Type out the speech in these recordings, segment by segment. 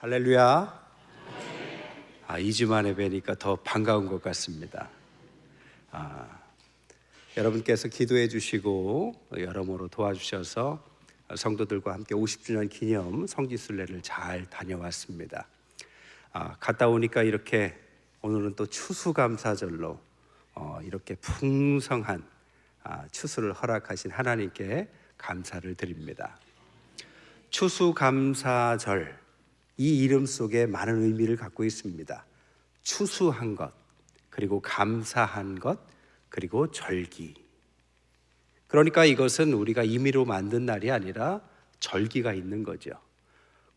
할렐루야. 2주 만에 뵈니까 더 반가운 것 같습니다. 여러분께서 기도해 주시고 여러모로 도와주셔서 성도들과 함께 50주년 기념 성지순례를 잘 다녀왔습니다. 갔다 오니까 이렇게 오늘은 또 추수감사절로 이렇게 풍성한 추수를 허락하신 하나님께 감사를 드립니다. 추수감사절, 이 이름 속에 많은 의미를 갖고 있습니다. 추수한 것, 그리고 감사한 것, 그리고 절기. 그러니까 이것은 우리가 임의로 만든 날이 아니라 절기가 있는 거죠.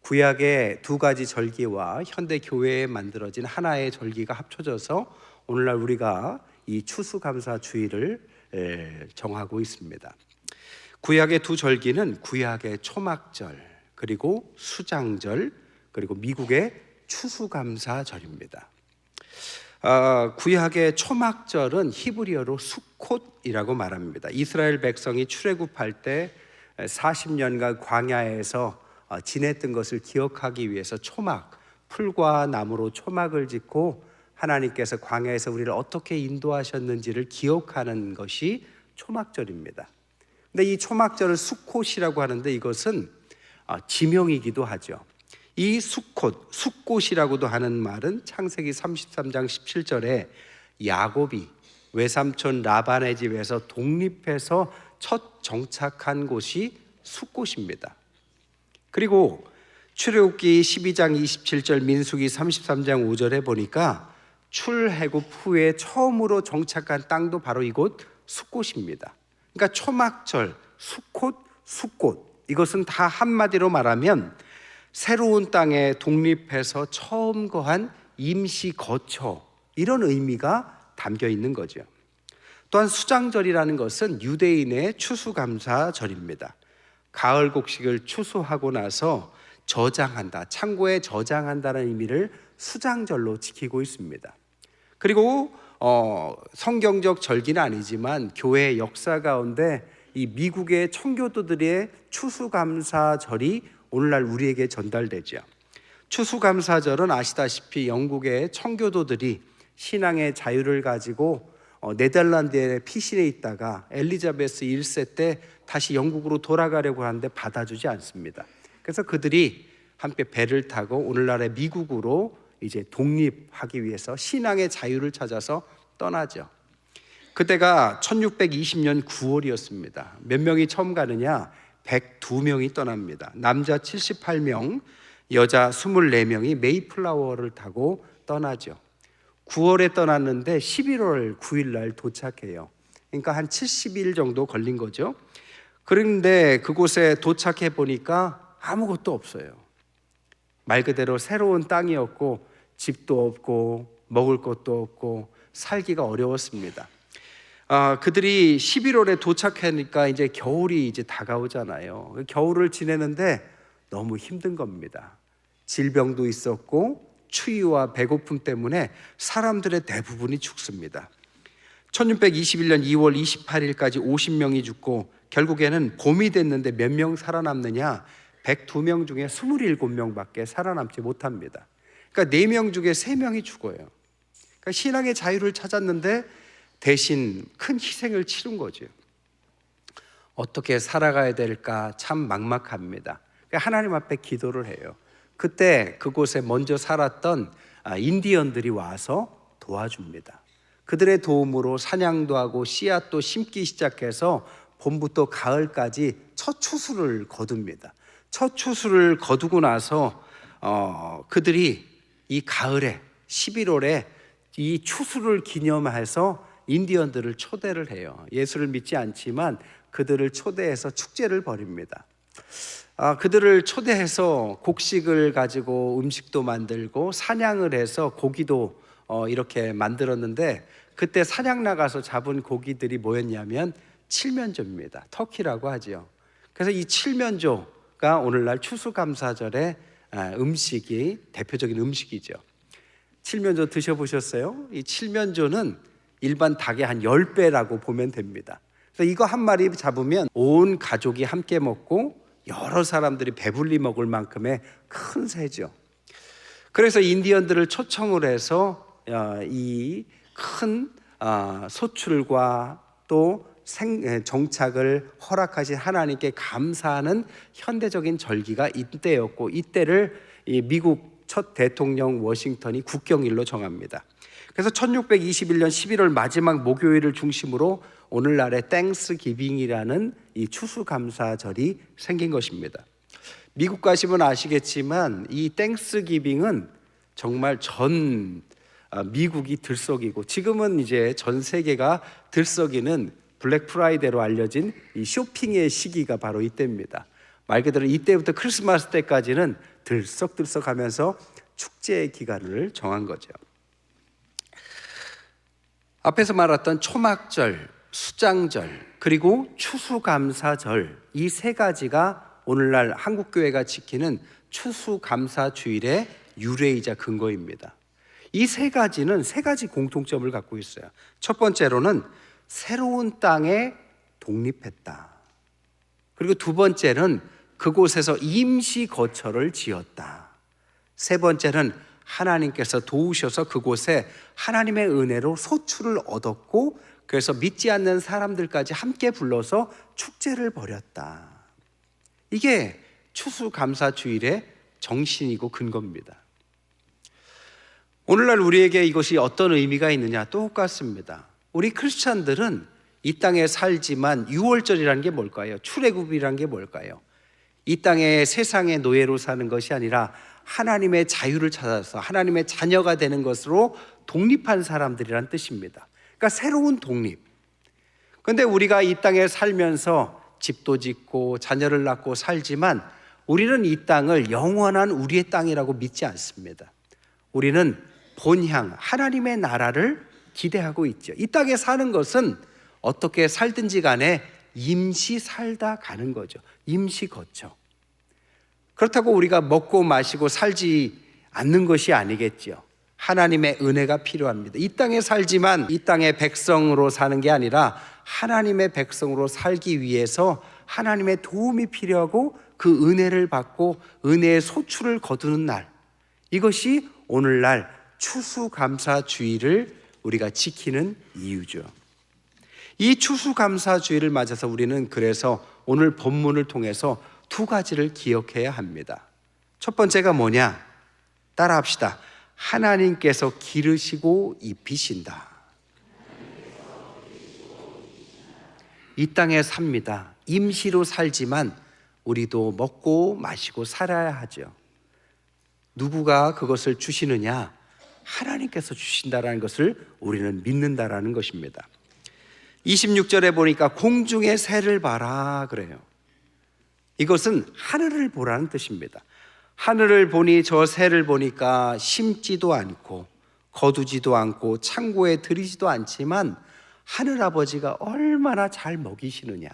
구약의 두 가지 절기와 현대 교회에 만들어진 하나의 절기가 합쳐져서 오늘날 우리가 이 추수감사주의를 정하고 있습니다. 구약의 두 절기는 구약의 초막절, 그리고 수장절, 그리고 미국의 추수감사절입니다. 구약의 초막절은 히브리어로 수콧이라고 말합니다. 이스라엘 백성이 출애굽할 때 40년간 광야에서 지냈던 것을 기억하기 위해서 초막, 풀과 나무로 초막을 짓고 하나님께서 광야에서 우리를 어떻게 인도하셨는지를 기억하는 것이 초막절입니다. 근데 이 초막절을 수콧이라고 하는데 이것은 지명이기도 하죠. 이 숫꽃이라고도 하는 말은 창세기 33장 17절에 야곱이 외삼촌 라반의 집에서 독립해서 첫 정착한 곳이 숫꽃입니다. 그리고 출애굽기 12장 27절, 민수기 33장 5절에 보니까 출애굽 후에 처음으로 정착한 땅도 바로 이곳 숫꽃입니다. 그러니까 초막절, 숫꽃, 이것은 다 한마디로 말하면 새로운 땅에 독립해서 처음 거한 임시 거처, 이런 의미가 담겨 있는 거죠. 또한 수장절이라는 것은 유대인의 추수감사절입니다. 가을 곡식을 추수하고 나서 저장한다, 창고에 저장한다는 의미를 수장절로 지키고 있습니다. 그리고 성경적 절기는 아니지만 교회의 역사 가운데 이 미국의 청교도들의 추수감사절이 오늘날 우리에게 전달되죠. 추수감사절은 아시다시피 영국의 청교도들이 신앙의 자유를 가지고 네덜란드에 피신해 있다가 엘리자베스 1세 때 다시 영국으로 돌아가려고 하는데 받아주지 않습니다. 그래서 그들이 함께 배를 타고 오늘날의 미국으로 이제 독립하기 위해서 신앙의 자유를 찾아서 떠나죠. 그때가 1620년 9월이었습니다. 몇 명이 처음 가느냐? 102명이 떠납니다. 남자 78명, 여자 24명이 메이플라워를 타고 떠나죠. 9월에 떠났는데 11월 9일 날 도착해요. 그러니까 한 70일 정도 걸린 거죠. 그런데 그곳에 도착해 보니까 아무것도 없어요. 말 그대로 새로운 땅이었고 집도 없고 먹을 것도 없고 살기가 어려웠습니다. 그들이 11월에 도착하니까 이제 겨울이 이제 다가오잖아요. 겨울을 지내는데 너무 힘든 겁니다. 질병도 있었고 추위와 배고픔 때문에 사람들의 대부분이 죽습니다. 1621년 2월 28일까지 50명이 죽고 결국에는 봄이 됐는데 몇 명 살아남느냐? 102명 중에 27명밖에 살아남지 못합니다. 그러니까 4명 중에 3명이 죽어요. 그러니까 신앙의 자유를 찾았는데 대신 큰 희생을 치른 거죠. 어떻게 살아가야 될까 참 막막합니다. 하나님 앞에 기도를 해요. 그때 그곳에 먼저 살았던 인디언들이 와서 도와줍니다. 그들의 도움으로 사냥도 하고 씨앗도 심기 시작해서 봄부터 가을까지 첫 추수를 거둡니다. 첫 추수를 거두고 나서 그들이 이 가을에 11월에 이 추수를 기념해서 인디언들을 초대를 해요. 예수를 믿지 않지만 그들을 초대해서 축제를 벌입니다. 그들을 초대해서 곡식을 가지고 음식도 만들고 사냥을 해서 고기도 이렇게 만들었는데 그때 사냥 나가서 잡은 고기들이 뭐였냐면 칠면조입니다. 터키라고 하죠. 그래서 이 칠면조가 오늘날 추수감사절의 음식이 대표적인 음식이죠. 칠면조 드셔보셨어요? 이 칠면조는 일반 닭의 한 10배라고 보면 됩니다. 그래서 이거 한 마리 잡으면 온 가족이 함께 먹고 여러 사람들이 배불리 먹을 만큼의 큰 새죠. 그래서 인디언들을 초청을 해서 이 큰 소출과 또 정착을 허락하신 하나님께 감사하는 현대적인 절기가 이때였고, 이때를 이 미국 첫 대통령 워싱턴이 국경일로 정합니다. 그래서 1621년 11월 마지막 목요일을 중심으로 오늘날의 땡스기빙이라는 이 추수감사절이 생긴 것입니다. 미국 가시면 아시겠지만 이 땡스기빙은 정말 전 미국이 들썩이고, 지금은 이제 전 세계가 들썩이는 블랙 프라이데이로 알려진 이 쇼핑의 시기가 바로 이때입니다. 말 그대로 이때부터 크리스마스 때까지는 들썩들썩하면서 축제의 기간을 정한 거죠. 앞에서 말했던 초막절, 수장절, 그리고 추수감사절, 이 세 가지가 오늘날 한국교회가 지키는 추수감사주일의 유래이자 근거입니다. 이 세 가지는 세 가지 공통점을 갖고 있어요. 첫 번째로는 새로운 땅에 독립했다. 그리고 두 번째는 그곳에서 임시 거처를 지었다. 세 번째는 하나님께서 도우셔서 그곳에 하나님의 은혜로 소출을 얻었고, 그래서 믿지 않는 사람들까지 함께 불러서 축제를 벌였다. 이게 추수감사주일의 정신이고 근거입니다. 오늘날 우리에게 이것이 어떤 의미가 있느냐? 똑같습니다. 우리 크리스찬들은 이 땅에 살지만 유월절이라는 게 뭘까요? 출애굽이라는 게 뭘까요? 이 땅에 세상의 노예로 사는 것이 아니라 하나님의 자유를 찾아서 하나님의 자녀가 되는 것으로 독립한 사람들이란 뜻입니다. 그러니까 새로운 독립. 그런데 우리가 이 땅에 살면서 집도 짓고 자녀를 낳고 살지만 우리는 이 땅을 영원한 우리의 땅이라고 믿지 않습니다. 우리는 본향 하나님의 나라를 기대하고 있죠. 이 땅에 사는 것은 어떻게 살든지 간에 임시 살다 가는 거죠. 임시 거처. 그렇다고 우리가 먹고 마시고 살지 않는 것이 아니겠죠. 하나님의 은혜가 필요합니다. 이 땅에 살지만 이 땅의 백성으로 사는 게 아니라 하나님의 백성으로 살기 위해서 하나님의 도움이 필요하고 그 은혜를 받고 은혜의 소출을 거두는 날, 이것이 오늘날 추수감사주일을 우리가 지키는 이유죠. 이 추수감사주일을 맞아서 우리는 그래서 오늘 본문을 통해서 두 가지를 기억해야 합니다. 첫 번째가 뭐냐? 따라합시다. 하나님께서 기르시고 입히신다. 이 땅에 삽니다. 임시로 살지만 우리도 먹고 마시고 살아야 하죠. 누구가 그것을 주시느냐? 하나님께서 주신다라는 것을 우리는 믿는다라는 것입니다. 26절에 보니까 공중의 새를 봐라 그래요. 이것은 하늘을 보라는 뜻입니다. 하늘을 보니 저 새를 보니까 심지도 않고 거두지도 않고 창고에 들이지도 않지만 하늘아버지가 얼마나 잘 먹이시느냐.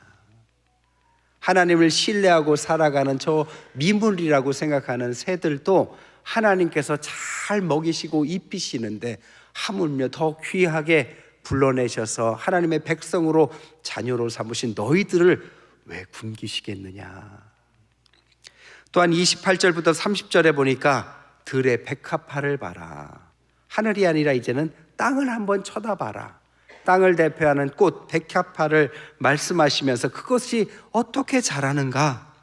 하나님을 신뢰하고 살아가는 저 미물이라고 생각하는 새들도 하나님께서 잘 먹이시고 입히시는데 하물며 더 귀하게 불러내셔서 하나님의 백성으로 자녀로 삼으신 너희들을 왜 굶기시겠느냐. 또한 28절부터 30절에 보니까 들의 백합화를 봐라. 하늘이 아니라 이제는 땅을 한번 쳐다봐라. 땅을 대표하는 꽃 백합화를 말씀하시면서 그것이 어떻게 자라는가?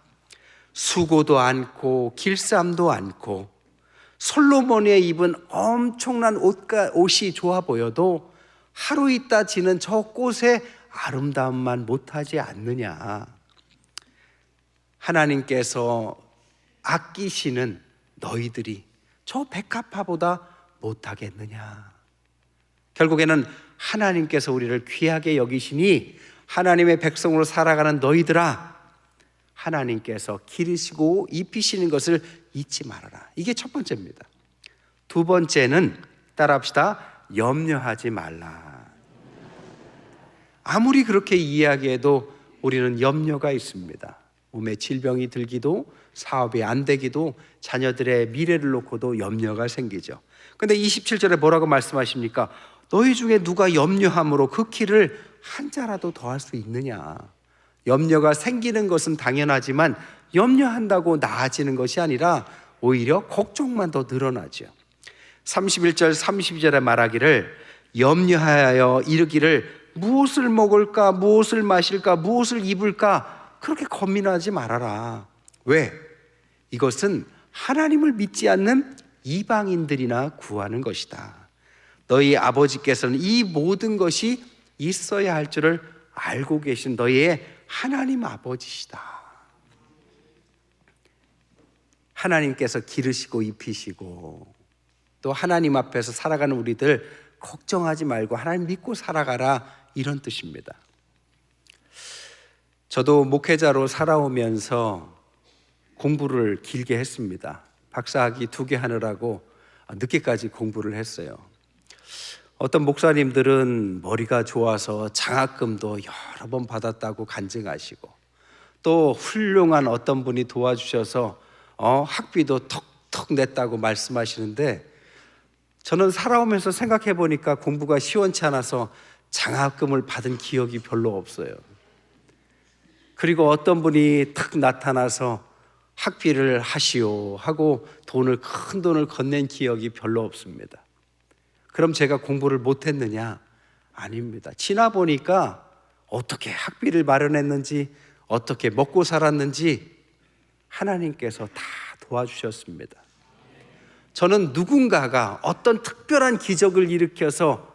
수고도 않고 길쌈도 않고 솔로몬의 입은 엄청난 옷이 좋아 보여도 하루 있다 지는 저 꽃의 아름다움만 못하지 않느냐. 하나님께서 아끼시는 너희들이 저 백합화보다 못하겠느냐. 결국에는 하나님께서 우리를 귀하게 여기시니 하나님의 백성으로 살아가는 너희들아, 하나님께서 기르시고 입히시는 것을 잊지 말아라. 이게 첫 번째입니다. 두 번째는 따라합시다. 염려하지 말라. 아무리 그렇게 이야기해도 우리는 염려가 있습니다. 몸에 질병이 들기도, 사업이 안 되기도, 자녀들의 미래를 놓고도 염려가 생기죠. 근데 27절에 뭐라고 말씀하십니까? 너희 중에 누가 염려함으로 그 키를 한 자라도 더할 수 있느냐. 염려가 생기는 것은 당연하지만 염려한다고 나아지는 것이 아니라 오히려 걱정만 더 늘어나죠. 31절 32절에 말하기를 염려하여 이르기를 무엇을 먹을까, 무엇을 마실까, 무엇을 입을까 그렇게 고민하지 말아라. 왜? 이것은 하나님을 믿지 않는 이방인들이나 구하는 것이다. 너희 아버지께서는 이 모든 것이 있어야 할 줄을 알고 계신 너희의 하나님 아버지시다. 하나님께서 기르시고 입히시고 또 하나님 앞에서 살아가는 우리들 걱정하지 말고 하나님 믿고 살아가라, 이런 뜻입니다. 저도 목회자로 살아오면서 공부를 길게 했습니다. 박사학위 2개 하느라고 늦게까지 공부를 했어요. 어떤 목사님들은 머리가 좋아서 장학금도 여러 번 받았다고 간증하시고, 또 훌륭한 어떤 분이 도와주셔서 학비도 턱턱 냈다고 말씀하시는데, 저는 살아오면서 생각해 보니까 공부가 시원치 않아서 장학금을 받은 기억이 별로 없어요. 그리고 어떤 분이 탁 나타나서 학비를 하시오 하고 큰 돈을 건넨 기억이 별로 없습니다. 그럼 제가 공부를 못했느냐? 아닙니다. 지나 보니까 어떻게 학비를 마련했는지, 어떻게 먹고 살았는지 하나님께서 다 도와주셨습니다. 저는 누군가가 어떤 특별한 기적을 일으켜서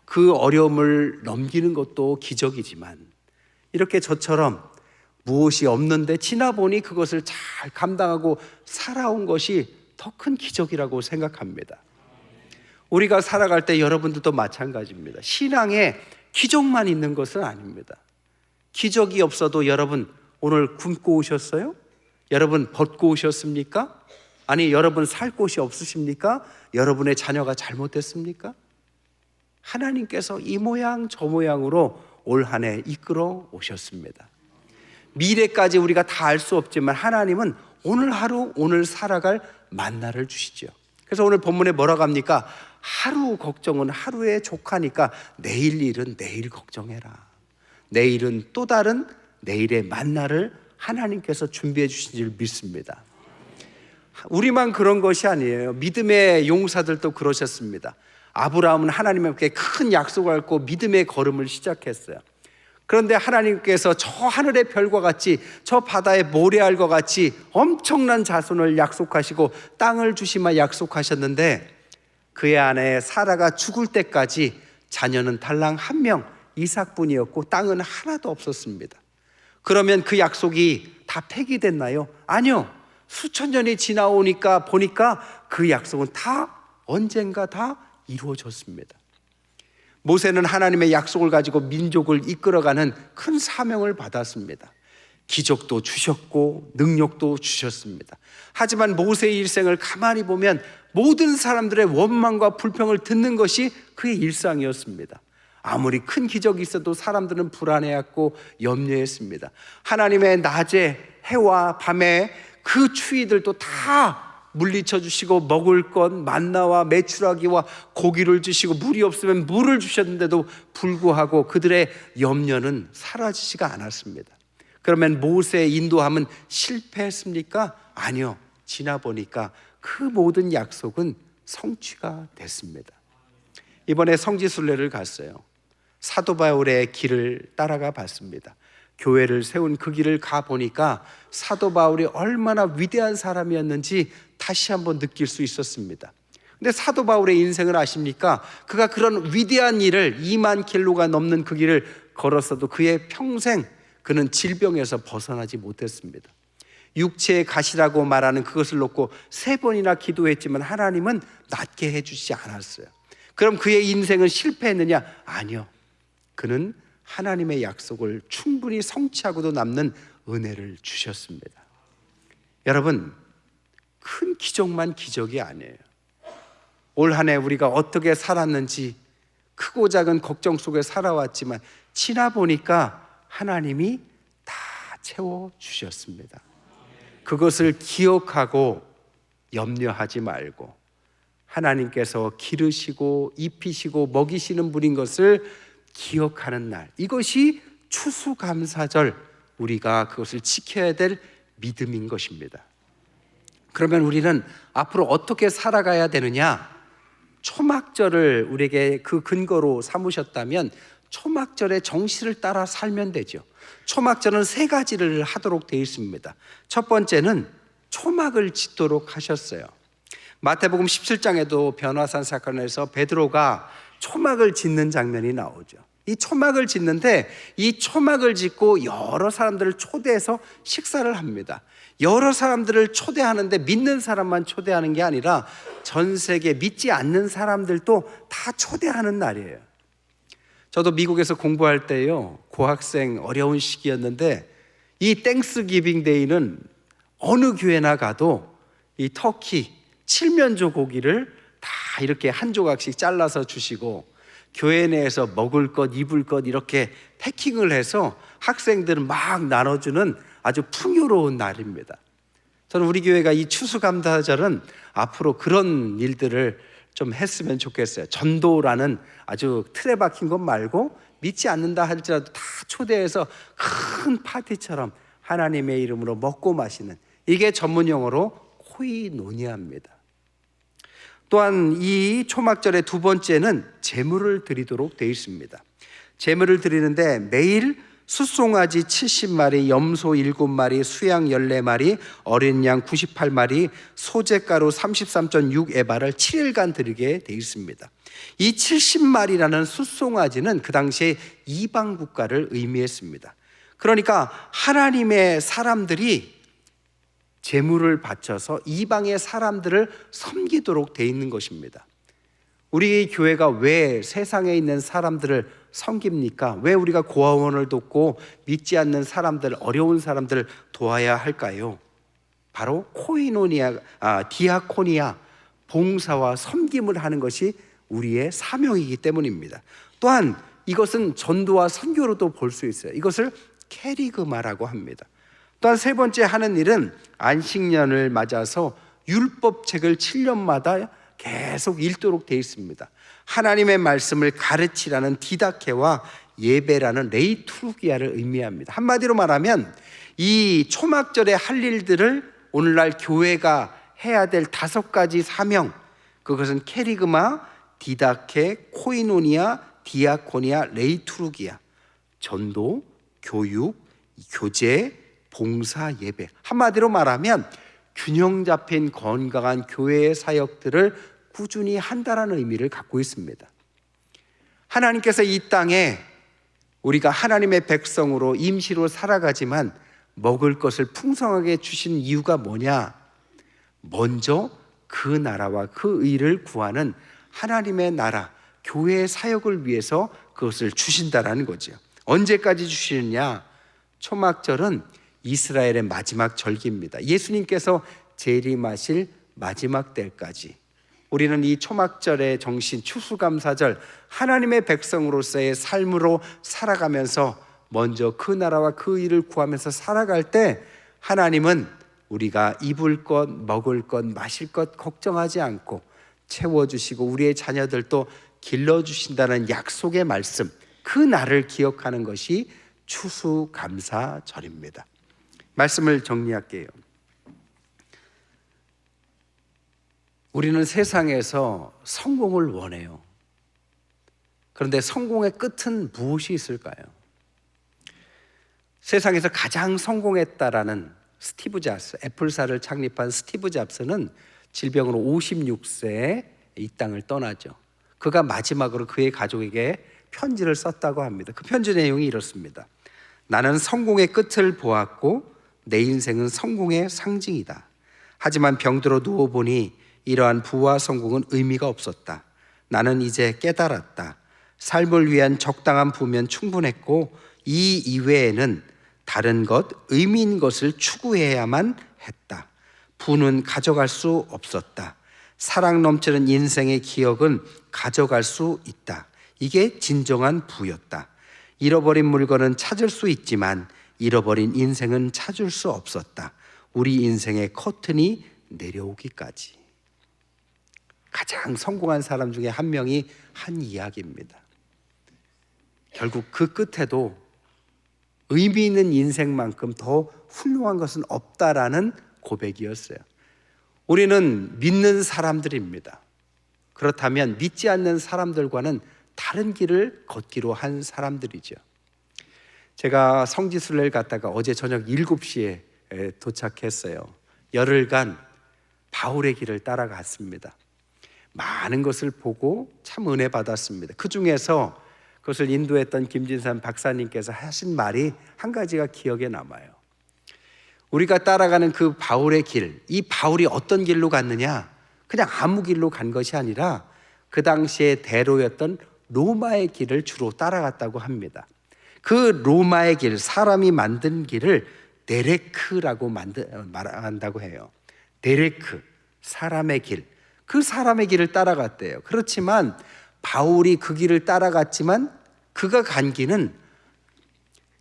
그 어려움을 넘기는 것도 기적이지만, 이렇게 저처럼 무엇이 없는데 지나 보니 그것을 잘 감당하고 살아온 것이 더 큰 기적이라고 생각합니다. 우리가 살아갈 때 여러분들도 마찬가지입니다. 신앙에 기적만 있는 것은 아닙니다. 기적이 없어도 여러분 오늘 굶고 오셨어요? 여러분 벗고 오셨습니까? 아니, 여러분 살 곳이 없으십니까? 여러분의 자녀가 잘못됐습니까? 하나님께서 이 모양 저 모양으로 올 한 해 이끌어 오셨습니다. 미래까지 우리가 다 알 수 없지만 하나님은 오늘 하루 오늘 살아갈 만나를 주시죠. 그래서 오늘 본문에 뭐라고 합니까? 하루 걱정은 하루에 족하니까 내일 일은 내일 걱정해라. 내일은 또 다른 내일의 만나를 하나님께서 준비해 주신 줄 믿습니다. 우리만 그런 것이 아니에요. 믿음의 용사들도 그러셨습니다. 아브라함은 하나님께 큰 약속을 갖고 믿음의 걸음을 시작했어요. 그런데 하나님께서 저 하늘의 별과 같이 저 바다의 모래알과 같이 엄청난 자손을 약속하시고 땅을 주시마 약속하셨는데, 그의 아내 사라가 죽을 때까지 자녀는 달랑 1명 이삭뿐이었고 땅은 하나도 없었습니다. 그러면 그 약속이 다 폐기됐나요? 아니요. 수천 년이 지나오니까 보니까 그 약속은 다 언젠가 다 이루어졌습니다. 모세는 하나님의 약속을 가지고 민족을 이끌어가는 큰 사명을 받았습니다. 기적도 주셨고 능력도 주셨습니다. 하지만 모세의 일생을 가만히 보면 모든 사람들의 원망과 불평을 듣는 것이 그의 일상이었습니다. 아무리 큰 기적이 있어도 사람들은 불안해했고 염려했습니다. 하나님의 낮에 해와 밤에 그 추위들도 다 물리쳐 주시고 먹을 것 만나와 메추라기와 고기를 주시고 물이 없으면 물을 주셨는데도 불구하고 그들의 염려는 사라지지가 않았습니다. 그러면 모세의 인도함은 실패했습니까? 아니요. 지나 보니까 그 모든 약속은 성취가 됐습니다. 이번에 성지순례를 갔어요. 사도 바울의 길을 따라가 봤습니다. 교회를 세운 그 길을 가보니까 사도 바울이 얼마나 위대한 사람이었는지 다시 한번 느낄 수 있었습니다. 근데 사도 바울의 인생을 아십니까? 그가 그런 위대한 일을 2만 킬로가 넘는 그 길을 걸었어도 그의 평생 그는 질병에서 벗어나지 못했습니다. 육체의 가시라고 말하는 그것을 놓고 3번이나 기도했지만 하나님은 낫게 해주시지 않았어요. 그럼 그의 인생은 실패했느냐? 아니요. 그는 하나님의 약속을 충분히 성취하고도 남는 은혜를 주셨습니다. 여러분, 큰 기적만 기적이 아니에요. 올 한 해 우리가 어떻게 살았는지 크고 작은 걱정 속에 살아왔지만 지나 보니까 하나님이 다 채워주셨습니다. 그것을 기억하고 염려하지 말고 하나님께서 기르시고 입히시고 먹이시는 분인 것을 기억하는 날, 이것이 추수감사절, 우리가 그것을 지켜야 될 믿음인 것입니다. 그러면 우리는 앞으로 어떻게 살아가야 되느냐? 초막절을 우리에게 그 근거로 삼으셨다면 초막절의 정신을 따라 살면 되죠. 초막절은 세 가지를 하도록 되어 있습니다. 첫 번째는 초막을 짓도록 하셨어요. 마태복음 17장에도 변화산 사건에서 베드로가 초막을 짓는 장면이 나오죠. 이 초막을 짓는데 이 초막을 짓고 여러 사람들을 초대해서 식사를 합니다. 여러 사람들을 초대하는데 믿는 사람만 초대하는 게 아니라 전 세계 믿지 않는 사람들도 다 초대하는 날이에요. 저도 미국에서 공부할 때요, 고학생 어려운 시기였는데 이 땡스기빙 데이는 어느 교회나 가도 이 터키 칠면조 고기를 다 이렇게 한 조각씩 잘라서 주시고 교회 내에서 먹을 것, 입을 것 이렇게 패킹을 해서 학생들은 막 나눠주는 아주 풍요로운 날입니다. 저는 우리 교회가 이 추수감사절은 앞으로 그런 일들을 좀 했으면 좋겠어요. 전도라는 아주 틀에 박힌 것 말고 믿지 않는다 할지라도 다 초대해서 큰 파티처럼 하나님의 이름으로 먹고 마시는, 이게 전문 용어로 코이노니아입니다. 또한 이 초막절의 두 번째는 제물을 드리도록 되어 있습니다. 제물을 드리는데 매일 숫송아지 70마리, 염소 7마리, 수양 14마리, 어린 양 98마리, 소재가루 33.6에바를 7일간 드리게 되어 있습니다. 이 70마리라는 숫송아지는 그 당시에 이방 국가를 의미했습니다. 그러니까 하나님의 사람들이 제물을 바쳐서 이방의 사람들을 섬기도록 되어 있는 것입니다. 우리 교회가 왜 세상에 있는 사람들을 섬깁니까? 왜 우리가 고아원을 돕고 믿지 않는 사람들, 어려운 사람들을 도와야 할까요? 바로 디아코니아, 봉사와 섬김을 하는 것이 우리의 사명이기 때문입니다. 또한 이것은 전도와 선교로도 볼 수 있어요. 이것을 캐리그마라고 합니다. 또한 세 번째 하는 일은 안식년을 맞아서 율법책을 7년마다 계속 읽도록 되어 있습니다. 하나님의 말씀을 가르치라는 디다케와 예배라는 레이투르기아를 의미합니다. 한마디로 말하면 이 초막절에 할 일들을 오늘날 교회가 해야 될 5가지 사명, 그것은 캐리그마, 디다케, 코이노니아, 디아코니아, 레이투르기아. 전도, 교육, 교제, 봉사, 예배. 한마디로 말하면 균형 잡힌 건강한 교회의 사역들을 꾸준히 한다는 의미를 갖고 있습니다. 하나님께서 이 땅에 우리가 하나님의 백성으로 임시로 살아가지만 먹을 것을 풍성하게 주신 이유가 뭐냐? 먼저 그 나라와 그 의를 구하는 하나님의 나라, 교회의 사역을 위해서 그것을 주신다라는 거죠. 언제까지 주시느냐? 초막절은 이스라엘의 마지막 절기입니다. 예수님께서 재림하실 마지막 때까지 우리는 이 초막절의 정신, 추수감사절, 하나님의 백성으로서의 삶으로 살아가면서 먼저 그 나라와 그 일을 구하면서 살아갈 때 하나님은 우리가 입을 것, 먹을 것, 마실 것 걱정하지 않고 채워주시고 우리의 자녀들도 길러주신다는 약속의 말씀, 그 날을 기억하는 것이 추수감사절입니다. 말씀을 정리할게요. 우리는 세상에서 성공을 원해요. 그런데 성공의 끝은 무엇이 있을까요? 세상에서 가장 성공했다라는 스티브 잡스, 애플사를 창립한 스티브 잡스는 질병으로 56세에 이 땅을 떠나죠. 그가 마지막으로 그의 가족에게 편지를 썼다고 합니다. 그 편지 내용이 이렇습니다. 나는 성공의 끝을 보았고 내 인생은 성공의 상징이다. 하지만 병들어 누워보니 이러한 부와 성공은 의미가 없었다. 나는 이제 깨달았다. 삶을 위한 적당한 부면 충분했고 이 이외에는 다른 것, 의미 있는 것을 추구해야만 했다. 부는 가져갈 수 없었다. 사랑 넘치는 인생의 기억은 가져갈 수 있다. 이게 진정한 부였다. 잃어버린 물건은 찾을 수 있지만 잃어버린 인생은 찾을 수 없었다. 우리 인생의 커튼이 내려오기까지. 가장 성공한 사람 중에 한 명이 한 이야기입니다. 결국 그 끝에도 의미 있는 인생만큼 더 훌륭한 것은 없다라는 고백이었어요. 우리는 믿는 사람들입니다. 그렇다면 믿지 않는 사람들과는 다른 길을 걷기로 한 사람들이죠. 제가 성지순례를 갔다가 어제 저녁 7시에 도착했어요. 열흘간 바울의 길을 따라갔습니다. 많은 것을 보고 참 은혜 받았습니다. 그 중에서 그것을 인도했던 김진산 박사님께서 하신 말이 한 가지가 기억에 남아요. 우리가 따라가는 그 바울의 길, 이 바울이 어떤 길로 갔느냐? 그냥 아무 길로 간 것이 아니라 그 당시에 대로였던 로마의 길을 주로 따라갔다고 합니다. 그 로마의 길, 사람이 만든 길을 데레크라고 말한다고 해요. 데레크, 사람의 길. 그 사람의 길을 따라갔대요. 그렇지만 바울이 그 길을 따라갔지만 그가 간 길은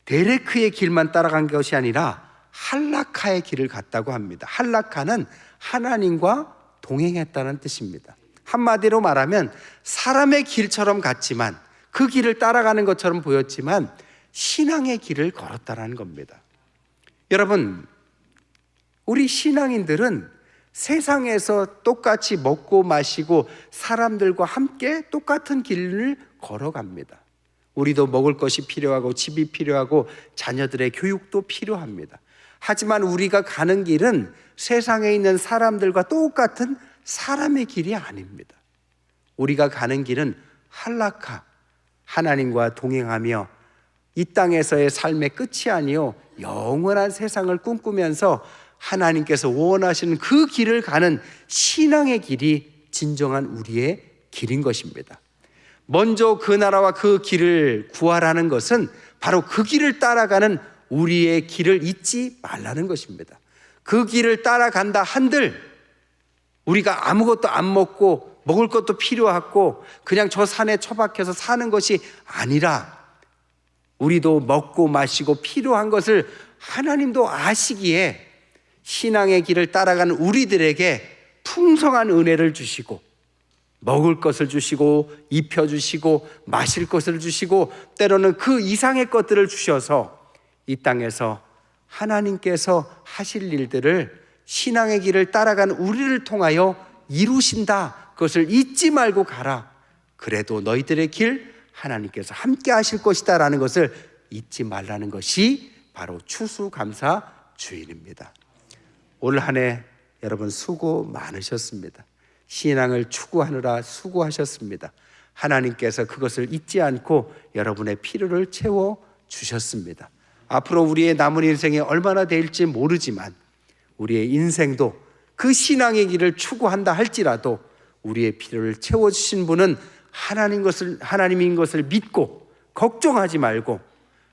데레크의 길만 따라간 것이 아니라 할라카의 길을 갔다고 합니다. 할라카는 하나님과 동행했다는 뜻입니다. 한마디로 말하면 사람의 길처럼 갔지만 그 길을 따라가는 것처럼 보였지만 신앙의 길을 걸었다는 겁니다. 여러분, 우리 신앙인들은 세상에서 똑같이 먹고 마시고 사람들과 함께 똑같은 길을 걸어갑니다. 우리도 먹을 것이 필요하고 집이 필요하고 자녀들의 교육도 필요합니다. 하지만 우리가 가는 길은 세상에 있는 사람들과 똑같은 사람의 길이 아닙니다. 우리가 가는 길은 할라카, 하나님과 동행하며 이 땅에서의 삶의 끝이 아니요 영원한 세상을 꿈꾸면서 하나님께서 원하시는 그 길을 가는 신앙의 길이 진정한 우리의 길인 것입니다. 먼저 그 나라와 그 길을 구하라는 것은 바로 그 길을 따라가는 우리의 길을 잊지 말라는 것입니다. 그 길을 따라간다 한들 우리가 아무것도 안 먹고 먹을 것도 필요하고 그냥 저 산에 처박혀서 사는 것이 아니라 우리도 먹고 마시고 필요한 것을 하나님도 아시기에 신앙의 길을 따라가는 우리들에게 풍성한 은혜를 주시고 먹을 것을 주시고 입혀주시고 마실 것을 주시고 때로는 그 이상의 것들을 주셔서 이 땅에서 하나님께서 하실 일들을 신앙의 길을 따라가는 우리를 통하여 이루신다. 그것을 잊지 말고 가라. 그래도 너희들의 길 하나님께서 함께 하실 것이다 라는 것을 잊지 말라는 것이 바로 추수감사 주일입니다. 올 한 해 여러분 수고 많으셨습니다. 신앙을 추구하느라 수고하셨습니다. 하나님께서 그것을 잊지 않고 여러분의 필요를 채워주셨습니다. 앞으로 우리의 남은 인생이 얼마나 될지 모르지만 우리의 인생도 그 신앙의 길을 추구한다 할지라도 우리의 필요를 채워주신 분은 하나님인 것을 믿고 걱정하지 말고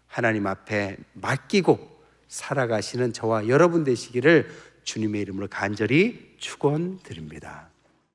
하나님 앞에 맡기고 살아가시는 저와 여러분 되시기를 주님의 이름으로 간절히 축원드립니다.